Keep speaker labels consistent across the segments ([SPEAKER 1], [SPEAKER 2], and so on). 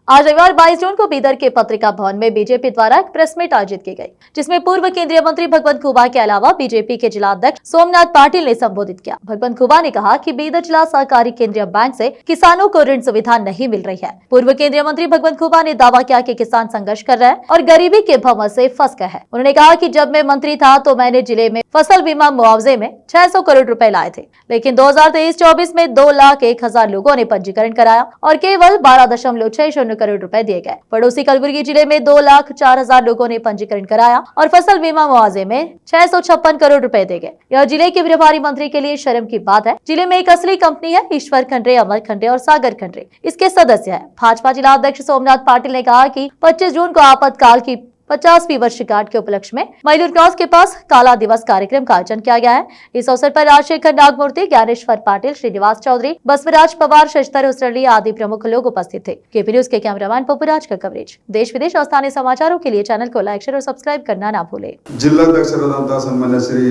[SPEAKER 1] आज रविवार 22 जून को बीदर के पत्रिका भवन में बीजेपी द्वारा एक प्रेस मीट आयोजित की गई, जिसमें पूर्व केंद्रीय मंत्री भगवंत खुबा के अलावा बीजेपी के जिला अध्यक्ष सोमनाथ पाटिल ने संबोधित किया। भगवंत खुबा ने कहा कि बीदर जिला सहकारी केंद्रीय बैंक से किसानों को ऋण सुविधा नहीं मिल रही है। पूर्व केंद्रीय मंत्री भगवंत खुबा ने दावा किया कि किसान संघर्ष कर रहे हैं और गरीबी के भंवर से फंस गए हैं। उन्होंने कहा कि जब मैं मंत्री था तो मैंने जिले में फसल बीमा मुआवजे में 600 करोड़ रुपए लाए थे, लेकिन 2023-24 में 2,01,000 लोगों ने पंजीकरण कराया और केवल 12.60 करोड़ रुपए दिए गए। पड़ोसी कलबुर्गी जिले में 2,04,000 लोगों ने पंजीकरण कराया और फसल बीमा मुआवजे में 656 करोड़ रुपए दिए गए। यह जिले के प्रभारी मंत्री के लिए शर्म की बात है। जिले में एक असली कंपनी है, ईश्वर खंडरे, अमर खंडरे और सागर खंडरे इसके सदस्य है। भाजपा जिला अध्यक्ष सोमनाथ पाटिल ने कहा कि 25 जून को आपातकाल की 50वीं वर्षगांठ के उपलक्ष्य में मयूर क्रॉस के पास काला दिवस कार्यक्रम का आयोजन किया गया है। इस अवसर पर राजशेखर नागमूर्ति, ज्ञानेश्वर पाटिल, श्रीनिवास चौधरी, बसवराज पवार, शशधर हुसरली आदि प्रमुख लोग उपस्थित थे। केपी न्यूज के कैमरामैन पपुराज का कवरेज। देश विदेश और स्थानीय समाचारों के लिए चैनल को लाइक, शेयर और सब्सक्राइब करना ना भूले।
[SPEAKER 2] जिल्लाध्यक्षराದಂತಹ ಸನ್ಮಾನ್ಯ ಶ್ರೀ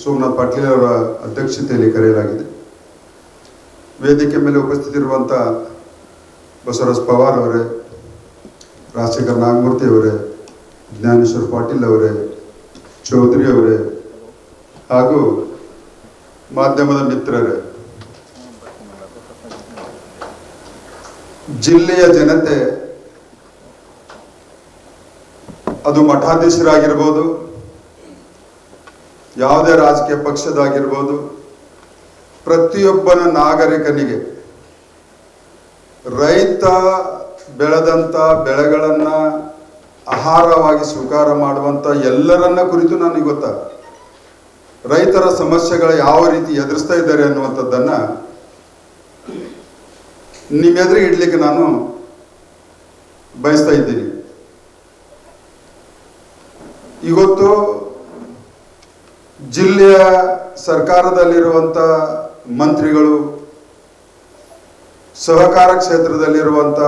[SPEAKER 2] ಸೋಮನಾಥ್ ಪಾಟೀಲ್ ಅವರ ಅಧ್ಯಕ್ಷತೆಯಲ್ಲಿ ಕರೆಯಲಾಗಿದೆ। ವೇದಿಕೆ ಮೇಲೆ ಉಪಸ್ಥಿತರಿರುವಂತಹ ಬಸವರಾಜ ಪವಾರ್ ಅವರೇ, ರಾಜಶೇಖರ್ ನಾಗಮೂರ್ತಿ ಅವರೇ, ज्ञानेश्वर पाटिल ಅವರೇ, ಚೌಧರಿ ಅವರೇ ಹಾಗೂ ಮಾಧ್ಯಮದ ಮಿತ್ರರೇ, ಜಿಲ್ಲೆಯ ಜನತೆ ಅದು ಮಠಾಧೀಶರಾಗಿರಬಹುದು, ಯಾವುದೇ ರಾಜಕೀಯ ಪಕ್ಷದಾಗಿರಬಹುದು, ಪ್ರತಿಯೊಬ್ಬನ ನಾಗರಿಕನಿಗೆ ರೈತ ಬೆಳೆದಂತ ಬೆಳೆಗಳನ್ನ ಆಹಾರವಾಗಿ ಸ್ವೀಕಾರ ಮಾಡುವಂತ ಎಲ್ಲರನ್ನ ಕುರಿತು ನನಗೆ ಗೊತ್ತಾ ರೈತರ ಸಮಸ್ಯೆಗಳು ಯಾವ ರೀತಿ ಎದುರಿಸ್ತಾ ಇದ್ದಾರೆ ಅನ್ನುವಂಥದ್ದನ್ನ ನಿಮ್ಮೆದುರಿಗೆ ಇಡ್ಲಿಕ್ಕೆ ನಾನು ಬಯಸ್ತಾ ಇದ್ದೀನಿ। ಇವತ್ತು ಜಿಲ್ಲೆಯ ಸರ್ಕಾರದಲ್ಲಿರುವಂತ ಮಂತ್ರಿಗಳು, ಸಹಕಾರ ಕ್ಷೇತ್ರದಲ್ಲಿರುವಂತ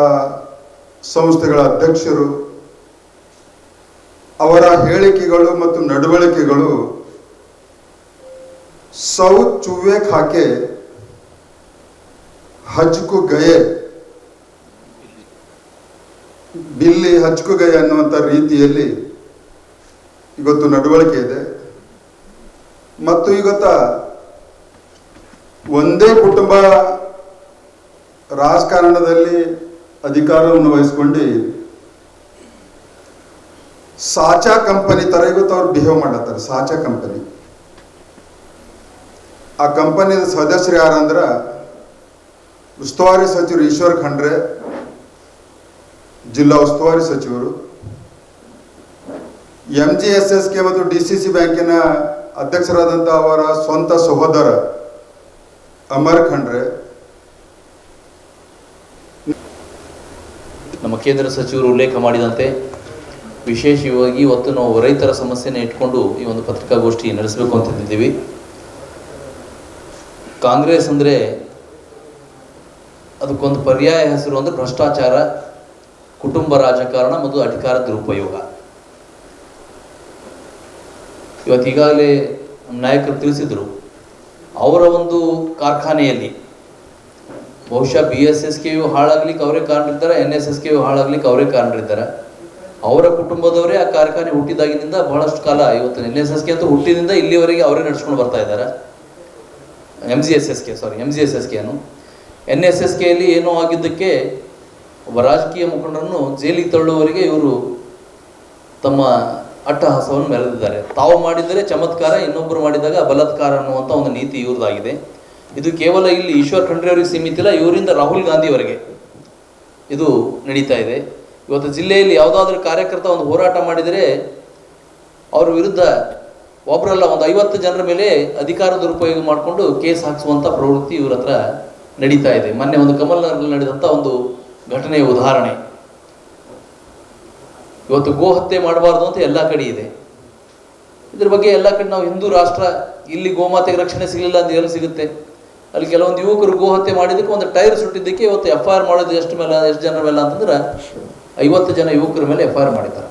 [SPEAKER 2] ಸಂಸ್ಥೆಗಳ ಅಧ್ಯಕ್ಷರು, ಅವರ ಹೇಳಿಕೆಗಳು ಮತ್ತು ನಡವಳಿಕೆಗಳು सौ चूहे खाके हज को गए, बिल्ली हज को गए ಅನ್ನುವಂತ ರೀತಿಯಲ್ಲಿ ಇವತ್ತು ನಡವಳಿಕೆ ಇದೆ। ಮತ್ತು ಇವತ್ತ ಒಂದೇ ಕುಟುಂಬ ರಾಜಕಾರಣದಲ್ಲಿ ಅಧಿಕಾರವನ್ನು ವಹಿಸಿಕೊಂಡು ಸಾಚಾ ಕಂಪನಿ ತರ ಇವತ್ತು ಅವ್ರು ಬಿಹೇವ್ ಮಾಡತ್ತಾರೆ। ಸಾಚಾ ಕಂಪನಿ, ಆ ಕಂಪನಿಯ ಸದಸ್ಯರು ಯಾರಂದ್ರ ಉಸ್ತುವಾರಿ ಸಚಿವರು ಈಶ್ವರ್ ಖಂಡ್ರೆ, ಜಿಲ್ಲಾ ಉಸ್ತುವಾರಿ ಸಚಿವರು, MGSSK ಮತ್ತು DCC ಬ್ಯಾಂಕಿನ ಅಧ್ಯಕ್ಷರಾದಂತಹ ಅವರ ಸ್ವಂತ ಸಹೋದರ ಅಮರ್ ಖಂಡ್ರೆ,
[SPEAKER 3] ನಮ್ಮ ಕೇಂದ್ರ ಸಚಿವರು ಉಲ್ಲೇಖ ಮಾಡಿದಂತೆ ವಿಶೇಷವಾಗಿ ಇವತ್ತು ನಾವು ರೈತರ ಸಮಸ್ಯೆನ ಇಟ್ಕೊಂಡು ಈ ಒಂದು ಪತ್ರಿಕಾಗೋಷ್ಠಿ ನಡೆಸಬೇಕು ಅಂತಿದ್ದೀವಿ। ಕಾಂಗ್ರೆಸ್ ಅಂದರೆ ಅದಕ್ಕೊಂದು ಪರ್ಯಾಯ ಹೆಸರು ಅಂದರೆ ಭ್ರಷ್ಟಾಚಾರ, ಕುಟುಂಬ ರಾಜಕಾರಣ ಮತ್ತು ಅಧಿಕಾರ ದುರುಪಯೋಗ। ಇವತ್ತು ಈಗಾಗಲೇ ನಾಯಕರು ತಿಳಿಸಿದರು, ಅವರ ಒಂದು ಕಾರ್ಖಾನೆಯಲ್ಲಿ ಬಹುಶಃ BSSKಯು ಹಾಳಾಗ್ಲಿಕ್ಕೆ ಅವರೇ ಕಾರಣರಿದ್ದಾರೆ, NSSKಯು ಹಾಳಾಗ್ಲಿಕ್ಕೆ ಅವರೇ ಕಾರಣರಿದ್ದಾರೆ। ಅವರ ಕುಟುಂಬದವರೇ ಆ ಕಾರ್ಖಾನೆ ಹುಟ್ಟಿದಾಗಿನಿಂದ ಬಹಳಷ್ಟು ಕಾಲ, ಇವತ್ತು NSSK ಅಂತೂ ಹುಟ್ಟಿನಿಂದ ಇಲ್ಲಿವರೆಗೆ ಅವರೇ ನಡೆಸ್ಕೊಂಡು ಬರ್ತಾ ಇದ್ದಾರೆ। MGSSK ಅನ್ನು NSSKಯಲ್ಲಿ ಏನೋ ಆಗಿದ್ದಕ್ಕೆ ಒಬ್ಬ ರಾಜಕೀಯ ಮುಖಂಡರನ್ನು ಜೈಲಿಗೆ ತಳ್ಳುವವರೆಗೆ ಇವರು ತಮ್ಮ ಅಟ್ಟಹಾಸವನ್ನು ಮೆರೆದಿದ್ದಾರೆ। ತಾವು ಮಾಡಿದರೆ ಚಮತ್ಕಾರ, ಇನ್ನೊಬ್ಬರು ಮಾಡಿದಾಗ ಬಲಾತ್ಕಾರ ಅನ್ನುವಂಥ ಒಂದು ನೀತಿ ಇವ್ರದ್ದಾಗಿದೆ। ಇದು ಕೇವಲ ಇಲ್ಲಿ ಈಶ್ವರ್ ಖಂಡ್ರೆ ಅವರಿಗೆ ಸೀಮಿತ ಇಲ್ಲ, ಇವರಿಂದ ರಾಹುಲ್ ಗಾಂಧಿಯವರೆಗೆ ಇದು ನಡೀತಾ ಇದೆ। ಇವತ್ತು ಜಿಲ್ಲೆಯಲ್ಲಿ ಯಾವುದಾದ್ರೂ ಕಾರ್ಯಕರ್ತ ಒಂದು ಹೋರಾಟ ಮಾಡಿದರೆ ಅವ್ರ ವಿರುದ್ಧ ಒಬ್ಬರಲ್ಲ ಒಂದು 50 ಜನರ ಮೇಲೆ ಅಧಿಕಾರ ದುರುಪಯೋಗ ಮಾಡಿಕೊಂಡು ಕೇಸ್ ಹಾಕಿಸುವಂಥ ಪ್ರವೃತ್ತಿ ಇವ್ರ ಹತ್ರ ನಡೀತಾ ಇದೆ। ಮೊನ್ನೆ ಒಂದು ಕಮಲ್ನಗರದಲ್ಲಿ ನಡೆದಂಥ ಒಂದು ಘಟನೆಯ ಉದಾಹರಣೆ। ಇವತ್ತು ಗೋ ಹತ್ಯೆ ಮಾಡಬಾರ್ದು ಅಂತ ಎಲ್ಲ ಕಡೆ ಇದೆ। ಇದ್ರ ಬಗ್ಗೆ ಎಲ್ಲ ಕಡೆ ನಾವು ಹಿಂದೂ ರಾಷ್ಟ್ರ, ಇಲ್ಲಿ ಗೋಮಾತೆಗೆ ರಕ್ಷಣೆ ಸಿಗಲಿಲ್ಲ ಅಂತ ಎಲ್ಲಿ ಸಿಗುತ್ತೆ? ಅಲ್ಲಿ ಕೆಲವೊಂದು ಯುವಕರು ಗೋ ಹತ್ಯೆ ಮಾಡಿದ್ದಕ್ಕೆ ಒಂದು ಟೈರ್ ಸುಟ್ಟಿದ್ದಕ್ಕೆ ಇವತ್ತು FIR ಮಾಡೋದು ಎಷ್ಟು ಜನರ ಮೇಲೆ ಅಂತಂದ್ರೆ 50 ಜನ ಯುವಕರ ಮೇಲೆ FIR ಮಾಡಿದ್ದಾರೆ।